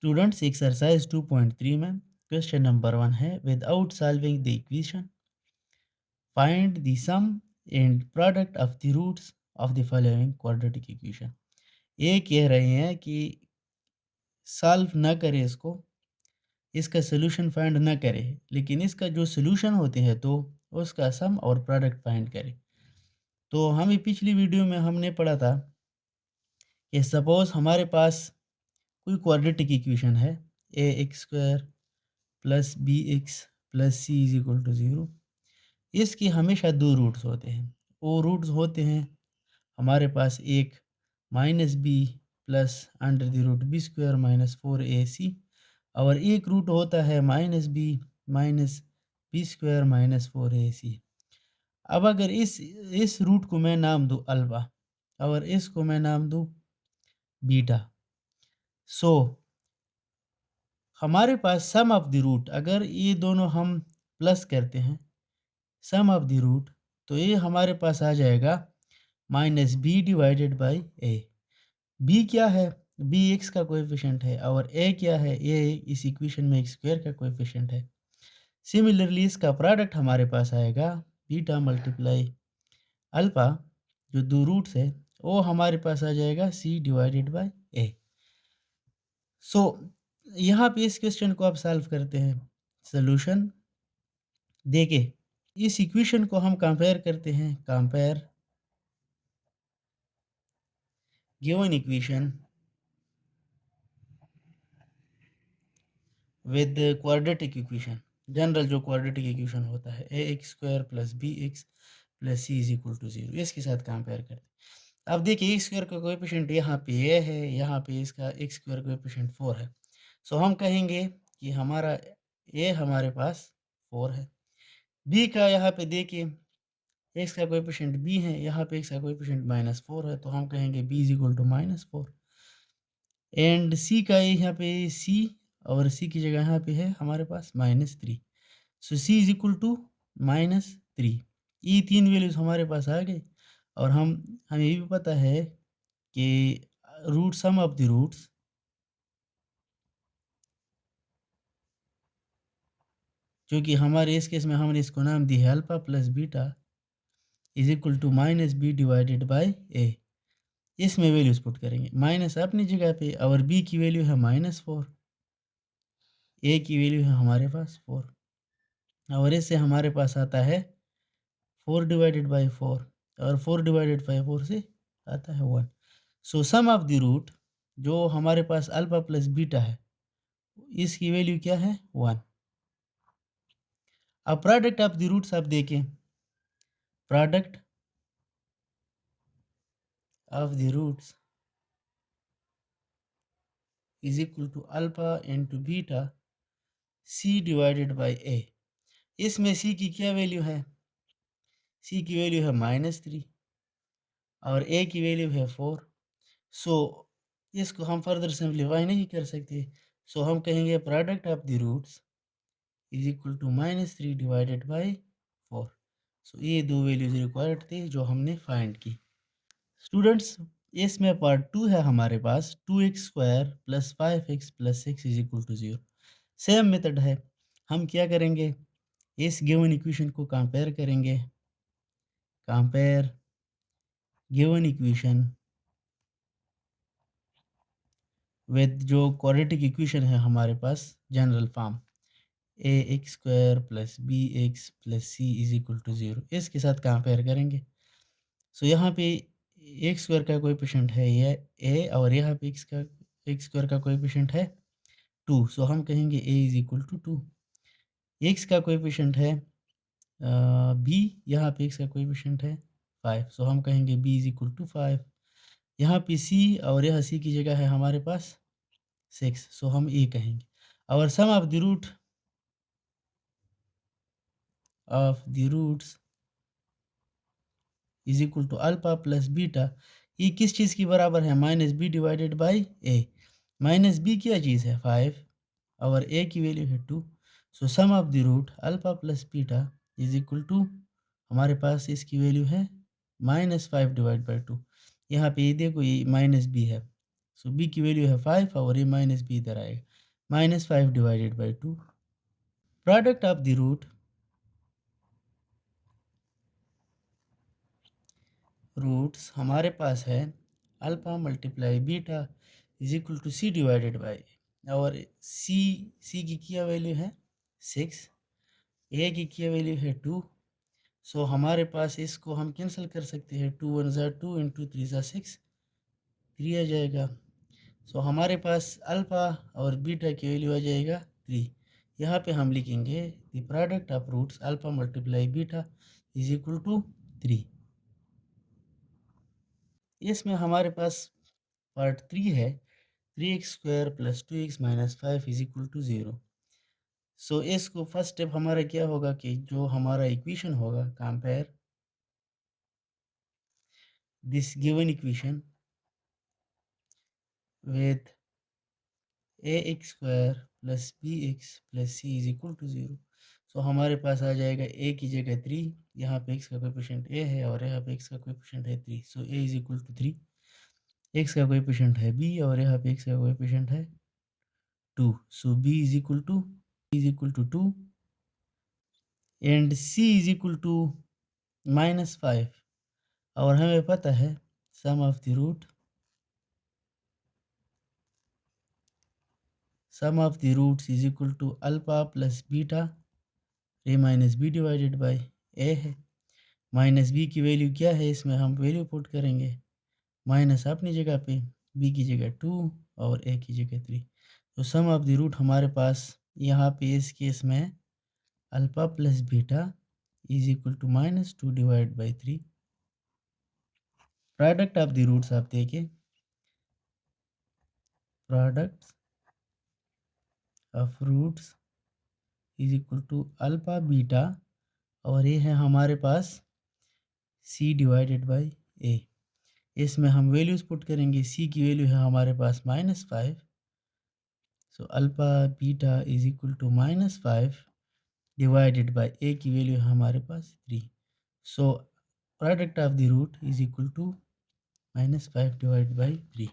Students exercise 2.3 में question number 1 है without solving the equation find the sum and product of the roots of the following quadratic equation. ये कह रहे हैं कि सॉल्व ना करें इसको, इसका सोल्यूशन फाइंड ना करें, लेकिन इसका जो सोल्यूशन होते हैं तो उसका सम और प्रोडक्ट फाइंड करें। तो हमें पिछली वीडियो में हमने पढ़ा था कि सपोज हमारे पास कोई क्वाड्रेटिक इक्वेशन है A X square plus B X plus C is equal to 0। इसके हमेशा दो रूट्स होते हैं। वो रूट्स होते हैं हमारे पास एक minus B plus under the root B square minus 4ac, और एक रूट होता है minus B minus B square minus 4ac। अब अगर इस रूट को मैं नाम दूँ अल्फा और इसको मैं नाम दूँ बीटा, सो हमारे पास सम ऑफ द रूट, अगर ये दोनों हम प्लस करते हैं सम ऑफ द रूट, तो ये हमारे पास आ जाएगा minus B divided by A. B क्या है? बी एक्स का कोएफिशिएंट है और ए क्या है? ए इस इक्वेशन में एक्स स्क्वायर का कोएफिशिएंट है। सिमिलरली इसका प्रोडक्ट हमारे पास आएगा बीटा मल्टीप्लाई अल्फा, जो दो रूट्स है वो हमारे पास आ जाएगा सी डिवाइडेड बाई ए। सो यहाँ पे इस क्वेश्चन को आप सॉल्व करते हैं। सोल्यूशन देखिए, इस इक्वेशन को हम कंपेयर करते हैं। Compare given equation with quadratic equation. General जो क्वाड्रेटिक इक्वेशन होता है A X square plus B X plus C is equal to 0, इसके साथ कंपेयर करते हैं। अब देखिए एक्स स्क्वायर का कोएफिशिएंट यहाँ पे ए है, यहाँ पे इसका एक्स स्क्वायर कोएफिशिएंट 4 है। सो हम कहेंगे कि हमारा ए हमारे पास 4 है। बी का यहाँ पे देखिए एक्स का कोएफिशिएंट बी है, यहाँ पे एक्स का कोएफिशिएंट -4 है, तो हम कहेंगे B is equal to -4। And C का यहाँ पे सी, और सी की जगह यहाँ पे है हमारे पास -3। सो सी इज इक्वल टू -3। ये तीन वैल्यूज हमारे पास आ गए। और हमें ये भी पता है कि root sum of the roots जो कि हमारे इस केस में हमने इसको नाम दी है alpha plus beta is equal to minus B divided by A. इसमें वैल्यूज पुट करेंगे, माइनस अपनी जगह पे और बी की वैल्यू है -4, ए की वैल्यू है हमारे पास 4, और इससे हमारे पास आता है 4 डिवाइडेड बाई 4, और 4 डिवाइडेड बाई 4 से आता है 1। सो सम ऑफ द रूट जो हमारे पास अल्फा प्लस बीटा है इसकी वैल्यू क्या है? 1। अब प्रोडक्ट ऑफ द रूट्स आप देखें, product of the roots is equal to alpha into beta C divided by A. इसमें सी की क्या वैल्यू है? सी की वैल्यू है -3 और ए की वैल्यू है 4। सो इसको हम फर्दर सिंप्लीफाई नहीं कर सकते। सो हम कहेंगे product of the roots is equal to -3 divided by 4। So ये दो वैल्यूज रिक्वायर्ड थे जो हमने फाइंड की। स्टूडेंट्स, इसमें पार्ट 2 है हमारे पास 2x square plus 5x plus 6 is equal to 0। Same method है। हम क्या करेंगे, इस गिवन इक्वेशन को कंपेयर करेंगे। कंपेयर गिवन इक्वेशन विद जो क्वाड्रेटिक इक्वेशन है हमारे पास general form A X square plus B X plus C is equal to 0, इसके साथ कंपेयर करेंगे। सो यहाँ पे एक्स स्क्वायर का कोएफिशिएंट है ये ए, और यहाँ पे एक्स स्क्वायर का कोएफिशिएंट है 2। सो हम कहेंगे ए इज इक्वल टू 2। एक्स का कोएफिशिएंट है बी, यहाँ पे एक्स का कोएफिशिएंट है 5। सो हम कहेंगे बी इज इक्वल टू 5। यहाँ पे सी, और यहाँ सी की जगह है हमारे पास 6। सो हम ए कहेंगे। और sum of the roots is equal to alpha plus beta, ये किस चीज़ की बराबर है? Minus B divided by A. Minus B क्या चीज़ है? 5, और ए की वैल्यू है 2। So sum of the root alpha plus beta is equal to, हमारे पास इसकी वैल्यू है -5 डिवाइड बाई 2। यहाँ पे ये देखो ये माइनस बी है, सो बी की वैल्यू है 5 और ए माइनस बी इधर आएगा, -5 divided by 2। Product of the roots हमारे पास है alpha multiply beta is equal to C divided by, और सी की क्या वैल्यू है 6, ए की क्या वैल्यू है 2। सो हमारे पास इसको हम कैंसिल कर सकते हैं, 2 1 ज़ा 2 इंटू 3 ज़ा 6, 3 आ जाएगा। सो हमारे पास अल्फ़ा और बीटा की वैल्यू आ जाएगा 3। यहाँ पे हम लिखेंगे the product of roots alpha multiply beta is equal to 3। इसमें हमारे पास पार्ट 3 है, 3x² plus 2x minus 5 is equal to 0। So इसको फर्स्ट स्टेप हमारा क्या होगा कि जो हमारा इक्वेशन होगा, compare this given equation with ax² plus bx plus c is equal to 0। So हमारे पास आ जाएगा a की जगह 3, यहाँ पे x का कोएफिशिएंट a है और यहाँ पे x का कोएफिशिएंट है 3। So a is equal to 3, x का कोएफिशिएंट है b और यहाँ पे x का कोएफिशिएंट है 2। So b is equal to 2 and c is equal to -5। और हमें पता है sum of the roots is equal to alpha plus beta A minus B divided by A है। माइनस बी की वैल्यू क्या है, इसमें हम वैल्यू पुट करेंगे, माइनस अपनी जगह पे, बी की जगह 2 और ए की जगह 3। तो सम ऑफ द रूट हमारे पास यहाँ पे इस केस में alpha plus beta is equal to -2 divide by 3। Product of the roots आप देखिए, product of roots is equal to alpha beta और ये है हमारे पास c डिवाइडेड बाई ए। इसमें हम वैल्यूज़ पुट करेंगे, c की वैल्यू है हमारे पास -5। So alpha beta is equal to -5 divided by A की वैल्यू है हमारे पास 3। So product of the root is equal to -5 divided by 3।